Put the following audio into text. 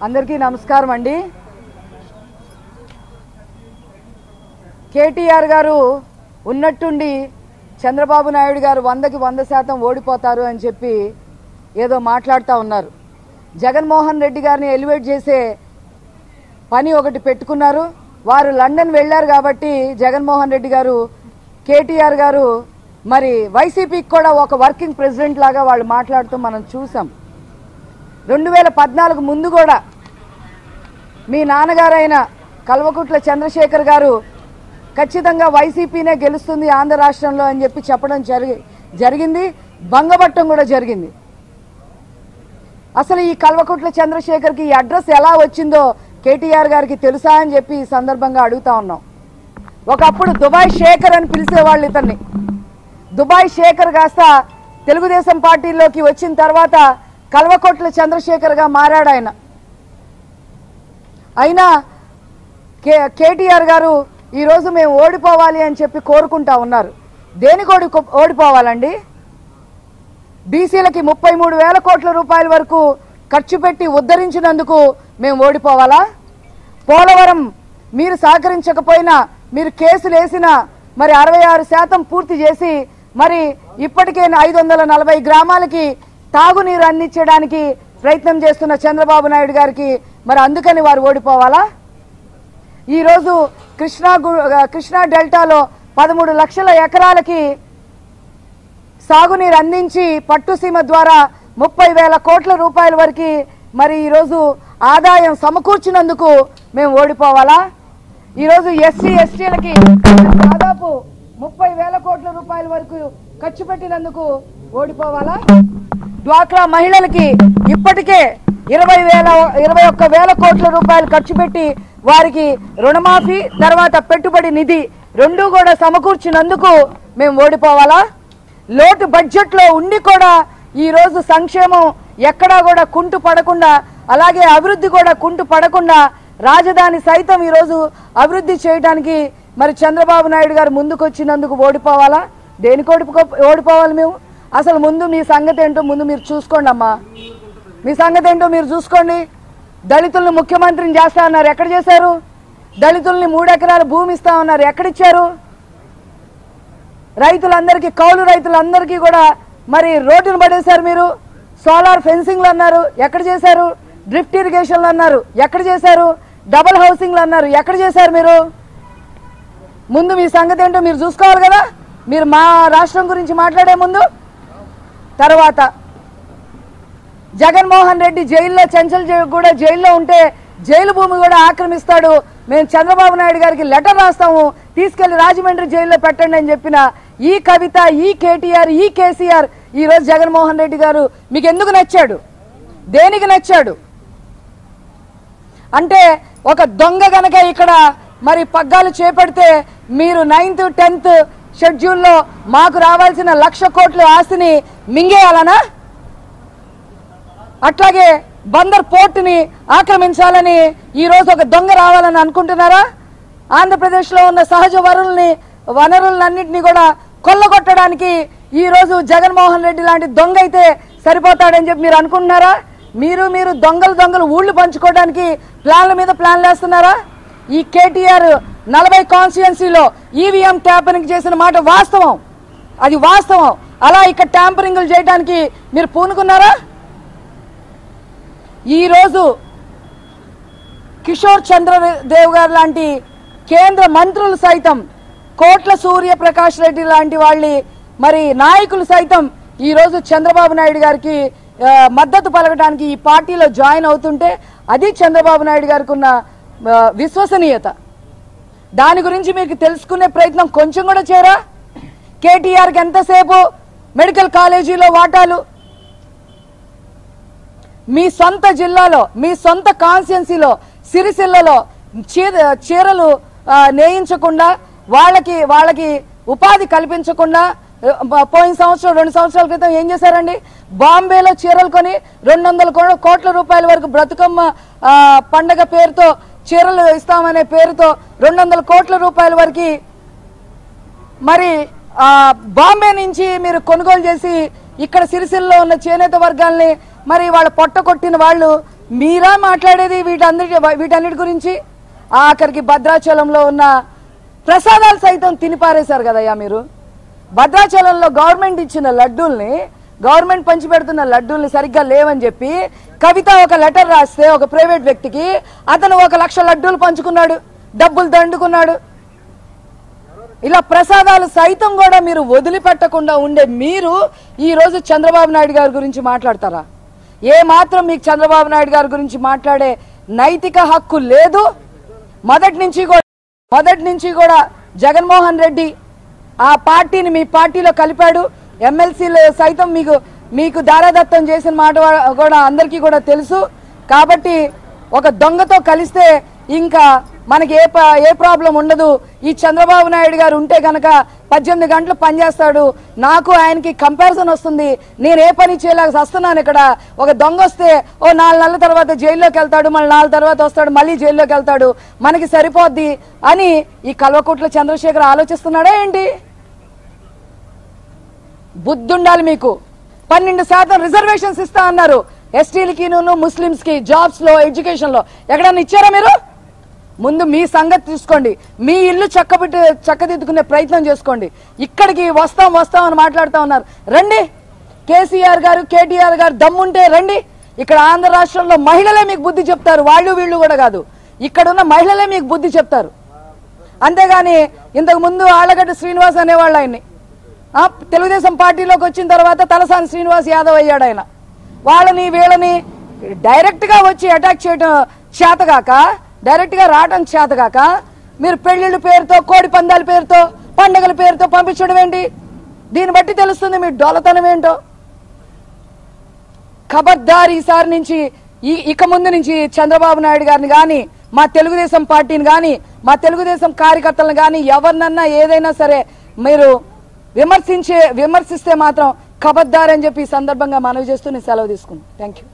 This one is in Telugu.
అందరికీ నమస్కారం అండి. కేటీఆర్ గారు ఉన్నట్టుండి చంద్రబాబు నాయుడు గారు 100కి 100% ఓడిపోతారు అని చెప్పి ఏదో మాట్లాడుతూ ఉన్నారు. జగన్మోహన్ రెడ్డి గారిని ఎలివేట్ చేసే పని ఒకటి పెట్టుకున్నారు. వారు లండన్ వెళ్లారు కాబట్టి జగన్మోహన్ రెడ్డి గారు కేటీఆర్ గారు మరి వైసీపీకి కూడా ఒక వర్కింగ్ ప్రెసిడెంట్ లాగా వాళ్ళు మాట్లాడుతూ మనం చూసాం. 2014 ముందు కూడా మీ నాన్నగారైన కల్వకుట్ల చంద్రశేఖర్ గారు ఖచ్చితంగా వైసీపీనే గెలుస్తుంది ఆంధ్ర రాష్ట్రంలో అని చెప్పి చెప్పడం జరిగింది. భంగపట్టం కూడా జరిగింది. అసలు ఈ కల్వకుట్ల చంద్రశేఖర్కి ఈ అడ్రస్ ఎలా వచ్చిందో కేటీఆర్ గారికి తెలుసా అని చెప్పి ఈ సందర్భంగా అడుగుతా ఉన్నాం. ఒకప్పుడు దుబాయ్ శేఖర్ అని పిలిచేవాళ్ళు ఇతన్ని. దుబాయ్ శేఖర్ కాస్త తెలుగుదేశం పార్టీలోకి వచ్చిన తర్వాత కల్వకుట్ల చంద్రశేఖర్గా మారాడు ఆయన. అయినా కేటీఆర్ గారు ఈరోజు మేము ఓడిపోవాలి అని చెప్పి కోరుకుంటా ఉన్నారు. దేనికి ఓడిపోవాలండి? బీసీలకి 33,000 కోట్ల రూపాయల వరకు ఖర్చు పెట్టి ఉద్ధరించినందుకు మేము ఓడిపోవాలా? పోలవరం మీరు సహకరించకపోయినా, మీరు కేసులు వేసినా మరి 66% పూర్తి చేసి మరి ఇప్పటికే 540 గ్రామాలకి తాగునీరు అందించడానికి ప్రయత్నం చేస్తున్న చంద్రబాబు నాయుడు గారికి మరి అందుకని వారు ఓడిపోవాలా? ఈరోజు కృష్ణా డెల్టాలో 13 లక్షల ఎకరాలకి సాగునీరు అందించి పట్టుసీమ ద్వారా 30,000 కోట్ల రూపాయల వరకు మరి ఈరోజు ఆదాయం సమకూర్చినందుకు మేము ఓడిపోవాలా? ఈరోజు ఎస్సీ ఎస్టీలకి దాదాపు 30,000 కోట్ల రూపాయల వరకు ఖర్చు పెట్టినందుకు ఓడిపోవాలా? డ్వాక్రా మహిళలకి ఇప్పటికే 21,000 కోట్ల రూపాయలు ఖర్చు పెట్టి వారికి రుణమాఫీ తర్వాత పెట్టుబడి నిధి రెండూ కూడా సమకూర్చినందుకు మేము ఓడిపోవాలా? లోటు బడ్జెట్లో ఉండి కూడా ఈరోజు సంక్షేమం ఎక్కడా కూడా కుంటు పడకుండా, అలాగే అభివృద్ధి కూడా కుంటు పడకుండా రాజధాని సైతం ఈరోజు అభివృద్ధి చేయడానికి మరి చంద్రబాబు నాయుడు గారు ముందుకు వచ్చినందుకు ఓడిపోవాలా? దేనికి ఓడిపోవాలి మేము? అసలు ముందు మీ సంగతి ఏంటో ముందు మీరు చూసుకోండి అమ్మా. మీ సంగతి ఏంటో మీరు చూసుకోండి. దళితులను ముఖ్యమంత్రిని చేస్తా ఉన్నారు, ఎక్కడ చేశారు? దళితుల్ని 3 ఎకరాల భూమి ఇస్తా ఉన్నారు, ఎక్కడిచ్చారు? రైతులందరికీ, కౌలు రైతులందరికీ కూడా మరి రోడ్డును పడేశారు మీరు. సోలార్ ఫెన్సింగ్లు అన్నారు, ఎక్కడ చేశారు? డ్రిఫ్ట్ ఇరిగేషన్లు అన్నారు, ఎక్కడ చేశారు? డబుల్ హౌసింగ్లు అన్నారు, ఎక్కడ చేశారు మీరు? ముందు మీ సంగతి ఏంటో మీరు చూసుకోవాలి కదా, మీరు మా రాష్ట్రం గురించి మాట్లాడే ముందు. తర్వాత జగన్మోహన్ రెడ్డి జైల్లో, చెంచల్ కూడా జైల్లో ఉంటే జైలు భూమి కూడా ఆక్రమిస్తాడు, మేము చంద్రబాబు నాయుడు గారికి లెటర్ రాస్తాము, తీసుకెళ్లి రాజమండ్రి జైల్లో పెట్టండి అని చెప్పిన ఈ కవిత, ఈ కేటీఆర్, ఈ కేసీఆర్ ఈరోజు జగన్మోహన్ రెడ్డి గారు మీకు ఎందుకు నచ్చాడు? దేనికి నచ్చాడు? అంటే ఒక దొంగ గనక ఇక్కడ మరి పగ్గాలు చేపడితే మీరు 9th 10th షెడ్యూల్లో మాకు రావాల్సిన 1,00,000 కోట్ల ఆస్తిని మింగేయాలనా? అట్లాగే బందర్ పోర్టుని ఆక్రమించాలని ఈరోజు ఒక దొంగ రావాలని అనుకుంటున్నారా? ఆంధ్రప్రదేశ్లో ఉన్న సహజ వనరులన్నింటినీ కూడా కొల్లగొట్టడానికి ఈరోజు జగన్మోహన్ రెడ్డి లాంటి దొంగ అయితే సరిపోతాడని చెప్పి మీరు అనుకుంటున్నారా? మీరు దొంగలు ఊళ్ళు పంచుకోవడానికి ప్లాన్ల మీద ప్లాన్లు వేస్తున్నారా? ఈ కేటీఆర్ 40 కాన్స్టిట్యుయెన్సీలో ఈవీఎం ట్యాంపరింగ్ చేసిన మాట వాస్తవం, అది వాస్తవం. అలా ఇక్కడ ట్యాంపరింగ్లు చేయడానికి మీరు పూనుకున్నారా? ఈరోజు కిషోర్ చంద్రదేవ్ గారు లాంటి కేంద్ర మంత్రులు సైతం, కోట్ల సూర్యప్రకాష్ రెడ్డి లాంటి వాళ్ళ మరి నాయకులు సైతం ఈరోజు చంద్రబాబు నాయుడు గారికి మద్దతు పలకడానికి ఈ పార్టీలో జాయిన్ అవుతుంటే అది చంద్రబాబు నాయుడు గారికి ఉన్న విశ్వసనీయత. దాని గురించి మీకు తెలుసుకునే ప్రయత్నం కొంచెం కూడా చేయరా? కేటీఆర్కి ఎంతసేపు మెడికల్ కాలేజీలో వాటాలు, మీ సొంత జిల్లాలో, మీ సొంత కాన్స్టిట్యుయెన్సీలో సిరిసిల్లలో చీరలు నేయించకుండా, వాళ్ళకి ఉపాధి కల్పించకుండా పోయిన సంవత్సరం 2 సంవత్సరాల క్రితం ఏం చేశారండి? బాంబేలో చీరలు కొని 200 కోట్ల రూపాయల వరకు బ్రతుకమ్మ పండగ పేరుతో చీరలు ఇస్తామనే పేరుతో 200 కోట్ల రూపాయల వరకు మరి బాంబే నుంచి మీరు కొనుగోలు చేసి ఇక్కడ సిరిసిల్లలో ఉన్న చేనేత వర్గాల్ని మరి వాళ్ళ పొట్ట కొట్టిన వాళ్ళు మీరా మాట్లాడేది వీటన్నిటి గురించి? ఆఖరికి భద్రాచలంలో ఉన్న ప్రసాదాలు సైతం తినిపారేశారు కదయ్యా మీరు. భద్రాచలంలో గవర్నమెంట్ ఇచ్చిన లడ్డూల్ని, గవర్నమెంట్ పంచిపెడుతున్న లడ్డూల్ని సరిగ్గా లేవని చెప్పి కవిత ఒక లెటర్ రాస్తే ఒక ప్రైవేట్ వ్యక్తికి, అతను 1 లక్ష లడ్డూలు పంచుకున్నాడు, డబ్బులు దండుకున్నాడు. ఇలా ప్రసాదాలు సైతం కూడా మీరు వదిలిపెట్టకుండా ఉండే మీరు ఈ రోజు చంద్రబాబు నాయుడు గారి గురించి మాట్లాడతారా? ఏ మాత్రం మీకు చంద్రబాబు నాయుడు గారి గురించి మాట్లాడే నైతిక హక్కు లేదు. మొదటి నుంచి కూడా జగన్మోహన్ రెడ్డి ఆ పార్టీని మీ పార్టీలో కలిపాడు. ఎమ్మెల్సీలు సైతం మీకు దారాదత్తం చేసిన మాట కూడా అందరికీ కూడా తెలుసు. కాబట్టి ఒక దొంగతో కలిస్తే ఇంకా మనకి ఏ ప్రాబ్లం ఉండదు. ఈ చంద్రబాబు నాయుడు గారు ఉంటే కనుక 18 గంటలు పనిచేస్తాడు, నాకు ఆయనకి కంపారిజన్ వస్తుంది, నేను ఏ పని చేయలేక వస్తున్నాను. ఇక్కడ ఒక దొంగ వస్తే 4 నెలల తర్వాత జైల్లోకి వెళ్తాడు, మళ్ళీ 4 తర్వాత వస్తాడు, మళ్ళీ జైల్లోకి వెళ్తాడు, మనకి సరిపోద్ది అని ఈ కల్వకుట్ల చంద్రశేఖర్ ఆలోచిస్తున్నాడా ఏంటి? బుద్ధుండాలి మీకు. 12% రిజర్వేషన్స్ ఇస్తా అన్నారు ఎస్టీలకి, ముస్లింస్ కి, జాబ్స్ లో, ఎడ్యుకేషన్ లో. ఎక్కడన్నా ఇచ్చారా మీరు? ముందు మీ సంగతి తీసుకోండి. మీ ఇల్లు చక్కదిద్దుకునే ప్రయత్నం చేసుకోండి. ఇక్కడికి వస్తాం అని మాట్లాడుతూ ఉన్నారు. రండి, కేసీఆర్ గారు, కేటీఆర్ గారు దమ్ముంటే రండి. ఇక్కడ ఆంధ్ర రాష్ట్రంలో మహిళలే మీకు బుద్ధి చెప్తారు, వాళ్ళు వీళ్ళు కూడా కాదు. ఇక్కడ ఉన్న మహిళలే మీకు బుద్ధి చెప్తారు. అంతేగాని ఇంతకు ముందు ఆళ్లగడ్డ శ్రీనివాస్ అనేవాళ్ళు ఆయన్ని, తెలుగుదేశం పార్టీలోకి వచ్చిన తర్వాత తలసాని శ్రీనివాస్ యాదవ్ అయ్యాడు ఆయన. వాళ్ళని వీళ్ళని డైరెక్ట్ గా వచ్చి అటాక్ చేయడం చేతగాక, డైరెక్ట్ గా రావడం చేతగాక మీరు పెళ్లిళ్ళ పేరుతో, కోడి పందాల పేరుతో, పండుగల పేరుతో పంపించడం ఏంటి? దీన్ని బట్టి తెలుస్తుంది మీ డొలతనం ఏంటో. ఖబర్దార్, ఈసారి నుంచి ఇక ముందు నుంచి చంద్రబాబు నాయుడు గారిని కానీ, మా తెలుగుదేశం పార్టీని కానీ, మా తెలుగుదేశం కార్యకర్తలను కానీ ఎవరినన్నా ఏదైనా సరే మీరు విమర్శిస్తే మాత్రం ఖబర్దార్ అని చెప్పి ఈ సందర్భంగా మనవి చేస్తూ నేను సెలవు తీసుకున్నాను. Thank you.